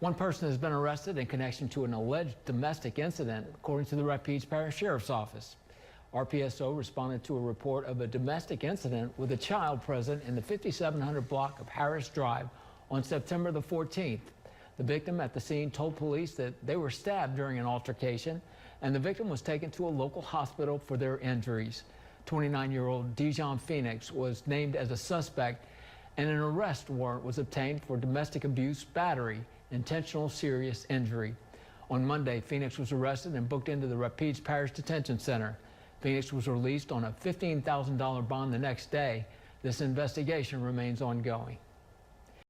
One person has been arrested in connection to an alleged domestic incident, according to the Rapides Parish Sheriff's Office. RPSO responded to a report of a domestic incident with a child present in the 5700 block of Harris Drive on September the 14th. The victim at the scene told police that they were stabbed during an altercation, and the victim was taken to a local hospital for their injuries. 29-year-old Dijon Phoenix was named as a suspect, and an arrest warrant was obtained for domestic abuse, battery, intentional serious injury. On Monday, Phoenix was arrested and booked into the Rapides Parish Detention Center. Phoenix was released on a $15,000 bond the next day. This investigation remains ongoing.